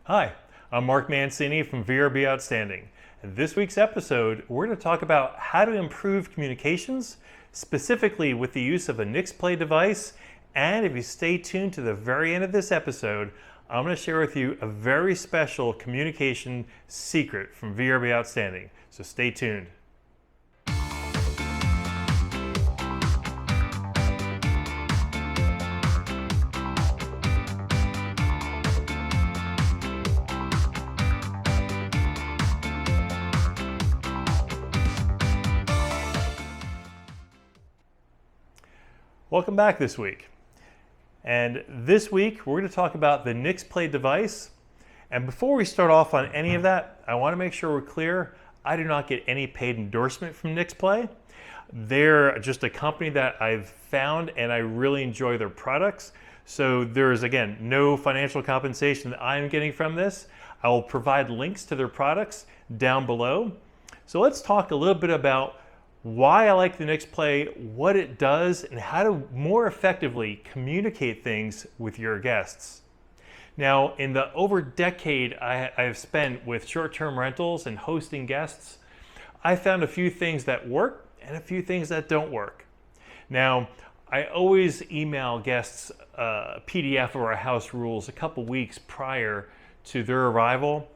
Hi, I'm Mark Mancini from VRB Outstanding. In this week's episode, we're going to talk about how to improve communications, specifically with the use of a Nixplay device. And if you stay tuned to the very end of this episode, I'm going to share with you a very special communication secret from VRB Outstanding. So stay tuned. Welcome back this week. And this week we're going to talk about the Nixplay device. And before we start off on any of that, I want to make sure we're clear. I do not get any paid endorsement from Nixplay. They're just a company that I've found and I really enjoy their products. So there is, again, no financial compensation that I'm getting from this. I will provide links to their products down below. So let's talk a little bit about why I like the Nixplay, what it does, and how to more effectively communicate things with your guests. Now, in the over decade I have spent with short-term rentals and hosting guests, I found a few things that work and a few things that don't work. Now, I always email guests a PDF of our house rules a couple weeks prior to their arrival.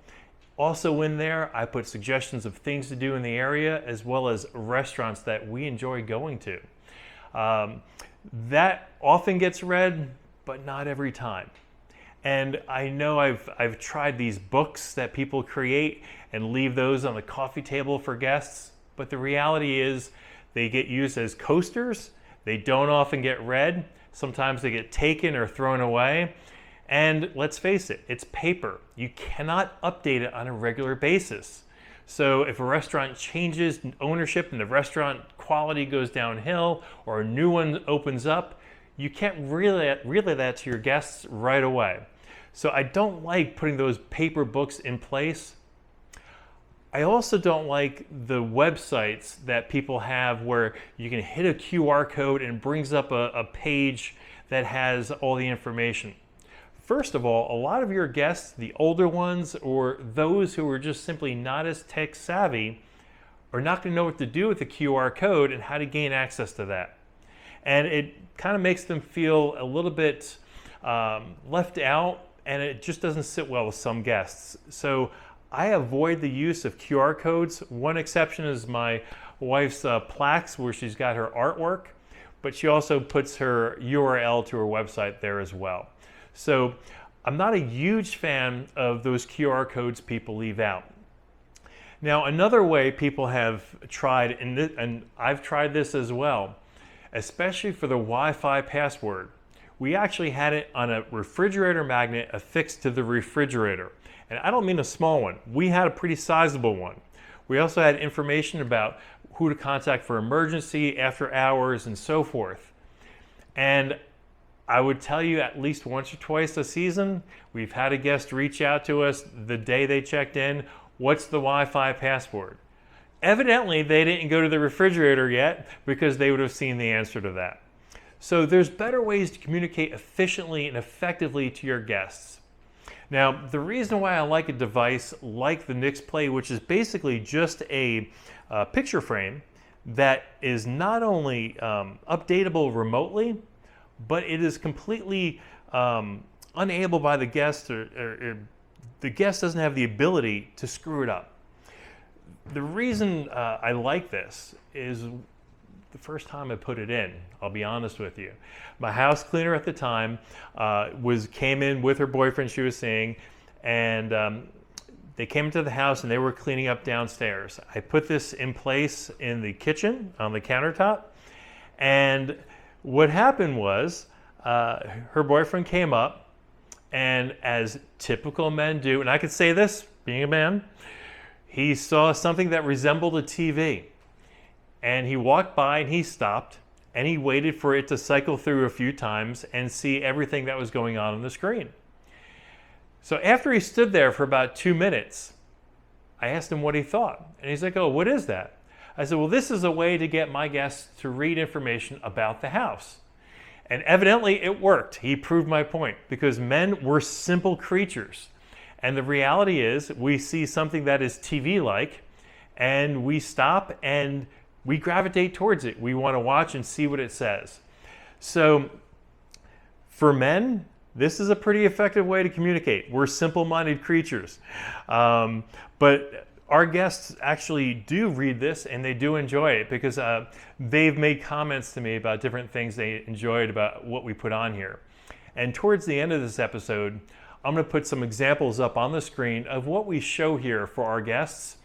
Also in there, I put suggestions of things to do in the area as well as restaurants that we enjoy going to. That often gets read, but not every time. And I know I've tried these books that people create and leave those on the coffee table for guests, but the reality is they get used as coasters. They don't often get read. Sometimes they get taken or thrown away. And let's face it, it's paper. You cannot update it on a regular basis. So if a restaurant changes ownership and the restaurant quality goes downhill or a new one opens up, you can't relay that to your guests right away. So I don't like putting those paper books in place. I also don't like the websites that people have where you can hit a QR code and it brings up a page that has all the information. First of all, a lot of your guests, the older ones or those who are just simply not as tech savvy, are not going to know what to do with the QR code and how to gain access to that. And it kind of makes them feel a little bit left out, and it just doesn't sit well with some guests. So I avoid the use of QR codes. One exception is my wife's plaques where she's got her artwork, but she also puts her URL to her website there as well. So I'm not a huge fan of those QR codes people leave out. Now, another way people have tried, and I've tried this as well, especially for the Wi-Fi password. We actually had it on a refrigerator magnet affixed to the refrigerator. And I don't mean a small one. We had a pretty sizable one. We also had information about who to contact for emergency, after hours, and so forth. And I would tell you at least once or twice a season, we've had a guest reach out to us the day they checked in, what's the Wi-Fi password? Evidently, they didn't go to the refrigerator yet because they would have seen the answer to that. So there's better ways to communicate efficiently and effectively to your guests. Now, the reason why I like a device like the Nixplay, which is basically just a picture frame that is not only updatable remotely, but it is completely unable by the guest, or the guest doesn't have the ability to screw it up. The reason I like this is the first time I put it in, I'll be honest with you. My house cleaner at the time came in with her boyfriend she was seeing, and they came into the house and they were cleaning up downstairs. I put this in place in the kitchen on the countertop, and what happened was her boyfriend came up, and as typical men do, and I could say this being a man, he saw something that resembled a TV. And he walked by and he stopped and he waited for it to cycle through a few times and see everything that was going on the screen. So after he stood there for about 2 minutes, I asked him what he thought. And he's like, "Oh, what is that?" I said, "Well, this is a way to get my guests to read information about the house." And evidently it worked. He proved my point, because men were simple creatures. And the reality is we see something that is TV-like and we stop and we gravitate towards it. We want to watch and see what it says. So for men, this is a pretty effective way to communicate. We're simple-minded creatures. But our guests actually do read this and they do enjoy it because they've made comments to me about different things they enjoyed about what we put on here. And towards the end of this episode, I'm going to put some examples up on the screen of what we show here for our guests.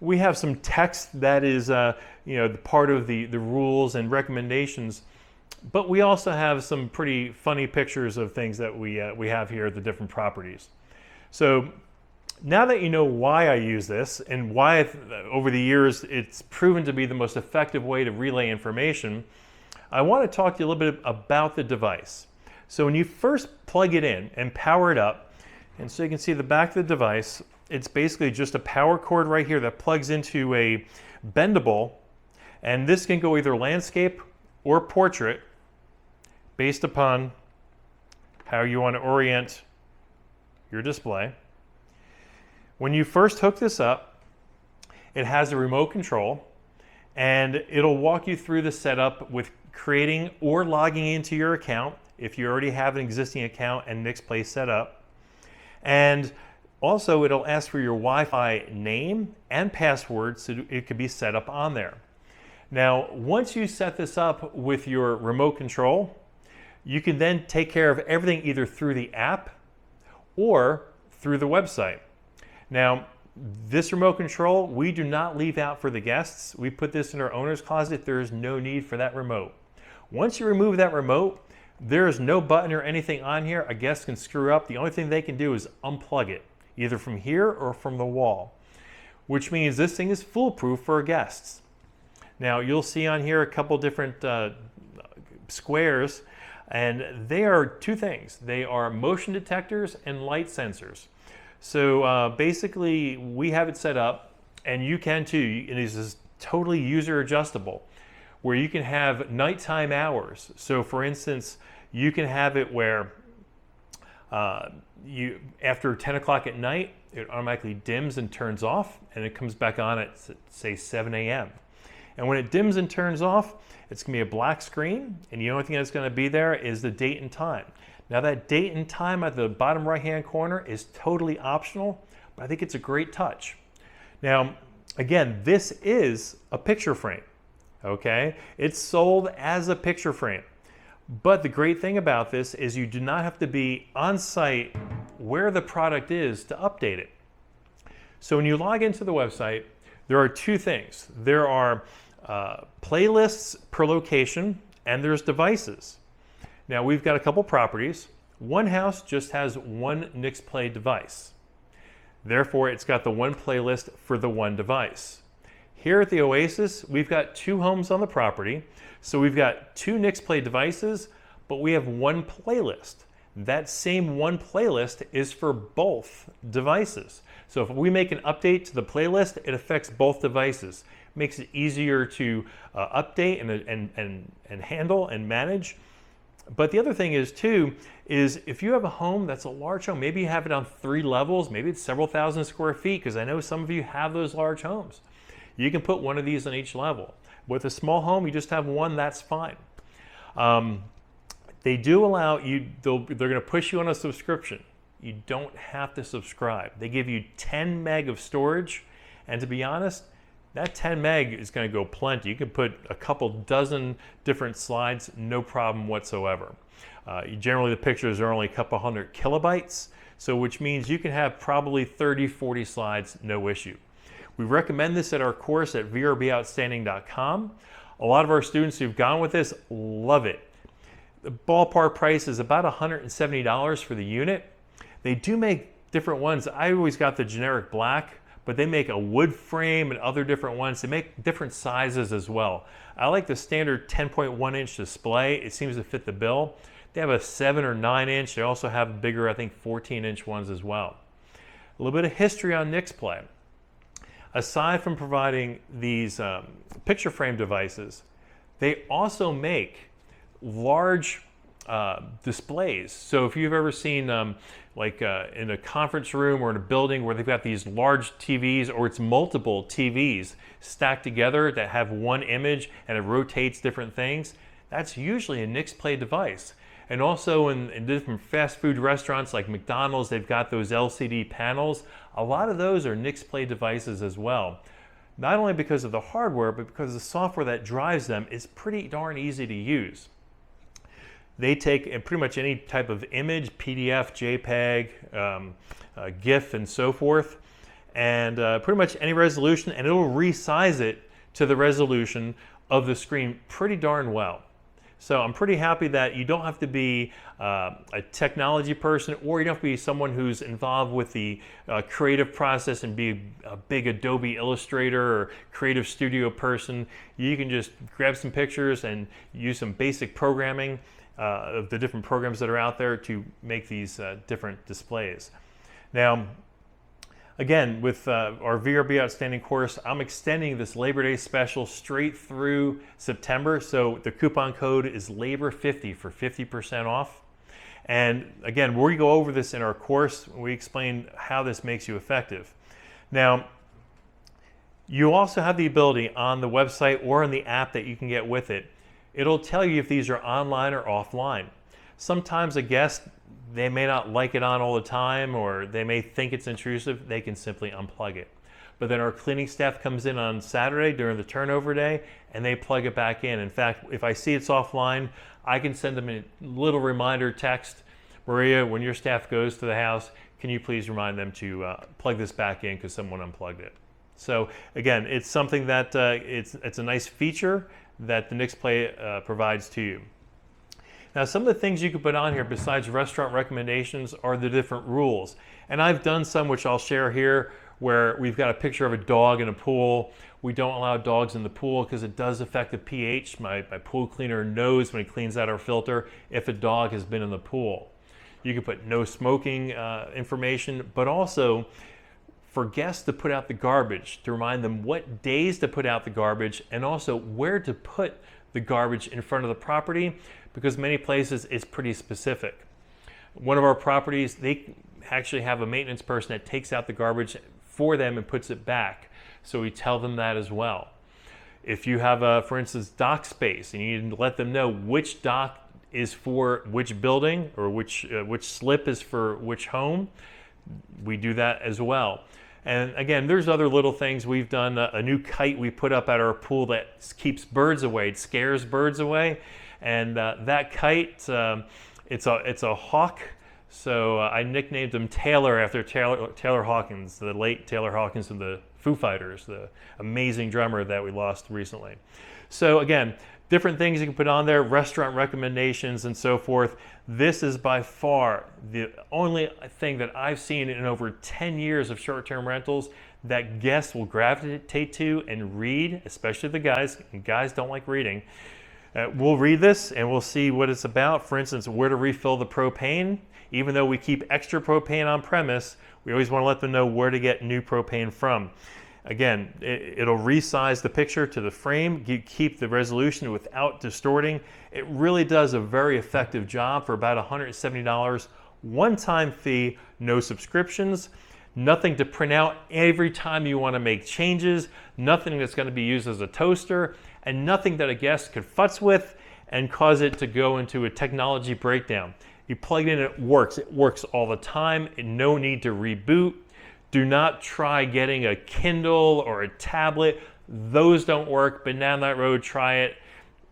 We have some text that is part of the rules and recommendations, but we also have some pretty funny pictures of things that we have here at the different properties. So now that you know why I use this and why over the years it's proven to be the most effective way to relay information, I want to talk to you a little bit about the device. So when you first plug it in and power it up, and so you can see the back of the device, it's basically just a power cord right here that plugs into a bendable, and this can go either landscape or portrait based upon how you want to orient your display. When you first hook this up, it has a remote control and it'll walk you through the setup with creating or logging into your account if you already have an existing account and Nixplay set up. And also it'll ask for your Wi-Fi name and password so it could be set up on there. Now, once you set this up with your remote control, you can then take care of everything either through the app or through the website. Now, this remote control, we do not leave out for the guests. We put this in our owner's closet. There is no need for that remote. Once you remove that remote, there is no button or anything on here a guest can screw up. The only thing they can do is unplug it, either from here or from the wall, which means this thing is foolproof for our guests. Now, you'll see on here a couple different squares, and they are two things. They are motion detectors and light sensors. So basically, we have it set up, and you can too. It is totally user adjustable, where you can have nighttime hours. So for instance, you can have it where after 10 o'clock at night, it automatically dims and turns off, and it comes back on at, say, 7 a.m. And when it dims and turns off, it's going to be a black screen, and the only thing that's going to be there is the date and time. Now, that date and time at the bottom right-hand corner is totally optional, but I think it's a great touch. Now, again, this is a picture frame, okay? It's sold as a picture frame. But the great thing about this is you do not have to be on site where the product is to update it. So when you log into the website, there are two things. There are playlists per location, and there's devices. Now, we've got a couple properties. One house just has one Nixplay device. Therefore, it's got the one playlist for the one device. Here at the Oasis, we've got two homes on the property. So we've got two Nixplay devices, but we have one playlist. That same one playlist is for both devices. So if we make an update to the playlist, it affects both devices. It makes it easier to update and handle and manage. But the other thing is too, is if you have a home that's a large home, maybe you have it on 3 levels, maybe it's several thousand square feet, because I know some of you have those large homes. You can put one of these on each level. With a small home, you just have one, that's fine. They do allow you, they're going to push you on a subscription. You don't have to subscribe. They give you 10 meg of storage, and to be honest, that 10 meg is going to go plenty. You can put a couple dozen different slides, no problem whatsoever. Generally, the pictures are only a couple hundred kilobytes, so which means you can have probably 30, 40 slides, no issue. We recommend this at our course at VRBOutstanding.com. A lot of our students who've gone with this love it. The ballpark price is about $170 for the unit. They do make different ones. I always got the generic black, but they make a wood frame and other different ones. They make different sizes as well. I like the standard 10.1 inch display. It seems to fit the bill. They have a 7 or 9 inch. They also have bigger, I think, 14 inch ones as well. A little bit of history on Nixplay. Aside from providing these picture frame devices, they also make large displays. So if you've ever seen in a conference room or in a building where they've got these large TVs, or it's multiple TVs stacked together that have one image and it rotates different things, that's usually a Nixplay device. And also in different fast food restaurants like McDonald's, they've got those LCD panels. A lot of those are Nixplay devices as well. Not only because of the hardware, but because the software that drives them is pretty darn easy to use. They take pretty much any type of image, PDF, JPEG, GIF, and so forth, and pretty much any resolution, and it'll resize it to the resolution of the screen pretty darn well. So I'm pretty happy that you don't have to be a technology person, or you don't have to be someone who's involved with the creative process and be a big Adobe Illustrator or Creative Studio person. You can just grab some pictures and use some basic programming of the different programs that are out there to make these different displays. Now, again, with our VRB Outstanding course, I'm extending this Labor Day special straight through September. So the coupon code is LABOR50 for 50% off. And again, we go over this in our course. We explain how this makes you effective. Now, you also have the ability on the website or in the app that you can get with it. It'll tell you if these are online or offline. Sometimes a guest, they may not like it on all the time, or they may think it's intrusive. They can simply unplug it. But then our cleaning staff comes in on Saturday during the turnover day and they plug it back in. In fact, if I see it's offline, I can send them a little reminder text. Maria, when your staff goes to the house, can you please remind them to plug this back in because someone unplugged it. So again, it's something that it's a nice feature that the Nixplay provides to you. Now, some of the things you can put on here besides restaurant recommendations are the different rules. And I've done some which I'll share here, where we've got a picture of a dog in a pool. We don't allow dogs in the pool because it does affect the pH. My pool cleaner knows when he cleans out our filter if a dog has been in the pool. You can put no smoking information, but also for guests to put out the garbage, to remind them what days to put out the garbage, and also where to put the garbage in front of the property, because many places it's pretty specific. One of our properties, they actually have a maintenance person that takes out the garbage for them and puts it back. So we tell them that as well. If you have, for instance, dock space, and you need to let them know which dock is for which building, or which slip is for which home, we do that as well. And again, there's other little things. We've done a new kite we put up at our pool that keeps birds away. It scares birds away. And that kite, it's a hawk. So I nicknamed him Taylor after Taylor Hawkins, the late Taylor Hawkins of the Foo Fighters, the amazing drummer that we lost recently. So again, different things you can put on there, restaurant recommendations and so forth. This is by far the only thing that I've seen in over 10 years of short-term rentals that guests will gravitate to and read, especially the guys. And guys don't like reading. We'll read this and we'll see what it's about. For instance, where to refill the propane. Even though we keep extra propane on premise, we always want to let them know where to get new propane from. Again, it'll resize the picture to the frame, keep the resolution without distorting. It really does a very effective job for about $170. One-time fee, no subscriptions, nothing to print out every time you want to make changes, nothing that's going to be used as a toaster, and nothing that a guest could futz with and cause it to go into a technology breakdown. You plug it in, it works all the time, and no need to reboot. Do not try getting a Kindle or a tablet. Those don't work, but down that road, try it,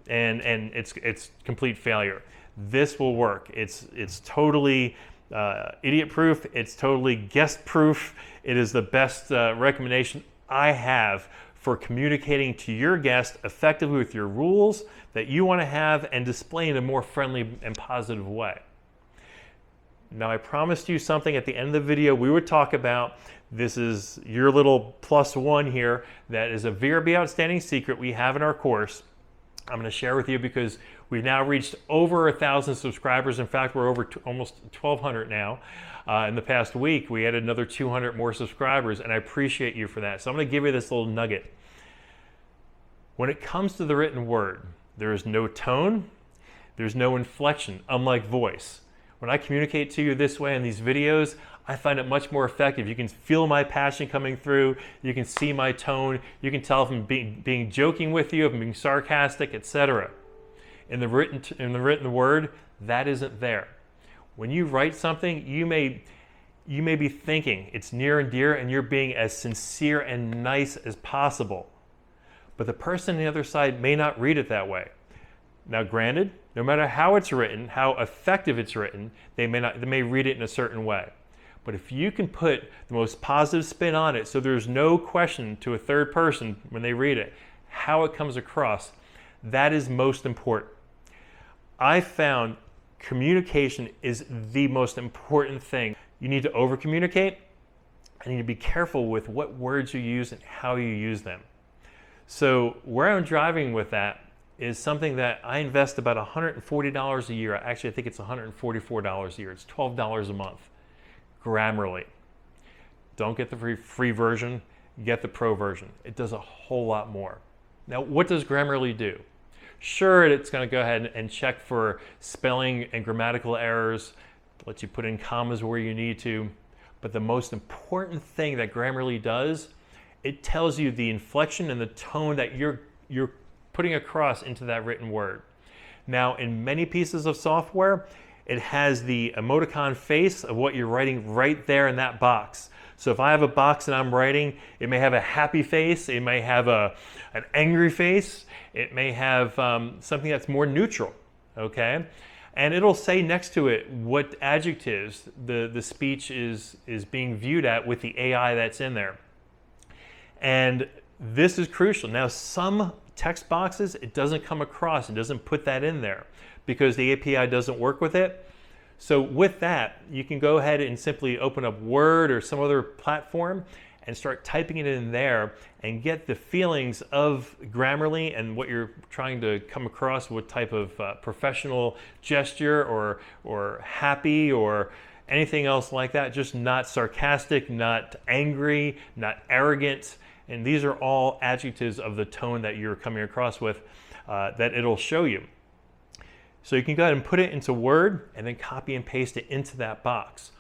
and it's complete failure. This will work. It's totally idiot-proof. It's totally guest-proof. It is the best recommendation I have for communicating to your guest effectively with your rules that you want to have and display in a more friendly and positive way. Now, I promised you something at the end of the video we would talk about. This is your little +1 here. That is a VRB Outstanding Secret we have in our course. I'm going to share with you because we've now reached over 1,000 subscribers. In fact, we're over almost 1,200 now. In the past week, we added another 200 more subscribers, and I appreciate you for that. So I'm going to give you this little nugget. When it comes to the written word, there is no tone, There's no inflection, unlike voice. When I communicate to you this way in these videos, I find it much more effective. You can feel my passion coming through. You can see my tone. You can tell if I'm being joking with you, if I'm being sarcastic, etc. In the written word, that isn't there. When you write something, you may be thinking it's near and dear, and you're being as sincere and nice as possible. But the person on the other side may not read it that way. Now, granted, no matter how it's written, how effective it's written, they may read it in a certain way. But if you can put the most positive spin on it, so there's no question to a third person when they read it, how it comes across, that is most important. I found communication is the most important thing. You need to over-communicate, and you need to be careful with what words you use and how you use them. So where I'm driving with that is something that I invest about $140 a year. Actually, I think it's $144 a year. It's $12 a month. Grammarly. Don't get the free version, get the pro version. It does a whole lot more. Now, what does Grammarly do? Sure, it's going to go ahead and check for spelling and grammatical errors, lets you put in commas where you need to, but the most important thing that Grammarly does, it tells you the inflection and the tone that you're putting across into that written word. Now, in many pieces of software, it has the emoticon face of what you're writing right there in that box. So if I have a box that I'm writing, it may have a happy face, it may have an angry face, it may have something that's more neutral, okay? And it'll say next to it what adjectives the speech is being viewed at with the AI that's in there. And this is crucial. Now, some text boxes, it doesn't come across, it doesn't put that in there because the API doesn't work with it. So with that, you can go ahead and simply open up Word or some other platform and start typing it in there and get the feelings of Grammarly and what you're trying to come across, what type of professional gesture or happy or anything else like that, just not sarcastic, not angry, not arrogant. And these are all adjectives of the tone that you're coming across with that it'll show you. So you can go ahead and put it into Word and then copy and paste it into that box.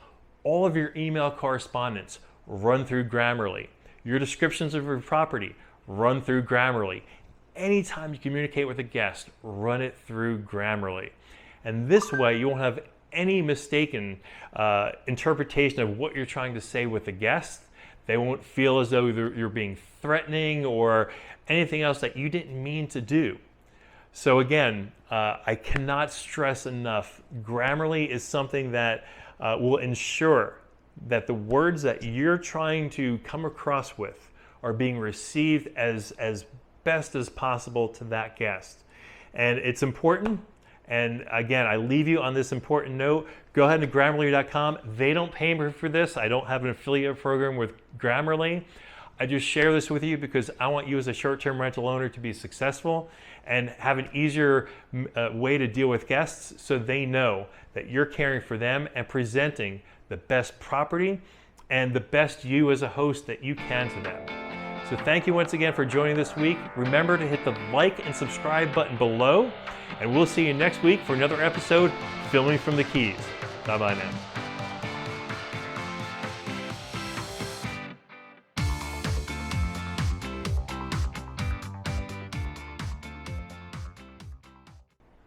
All of your email correspondence, run through Grammarly. Your descriptions of your property, run through Grammarly. Anytime you communicate with a guest, run it through Grammarly. And this way you won't have any mistaken interpretation of what you're trying to say with the guest. They won't feel as though you're being threatening or anything else that you didn't mean to do. So again, I cannot stress enough, Grammarly is something that will ensure that the words that you're trying to come across with are being received as best as possible to that guest. And it's important. And again, I leave you on this important note. Go ahead to Grammarly.com. They don't pay me for this. I don't have an affiliate program with Grammarly. I just share this with you because I want you as a short-term rental owner to be successful and have an easier way to deal with guests so they know that you're caring for them and presenting the best property and the best you as a host that you can to them. So thank you once again for joining this week. Remember to hit the like and subscribe button below, and we'll see you next week for another episode, Filming from the Keys. Bye-bye now.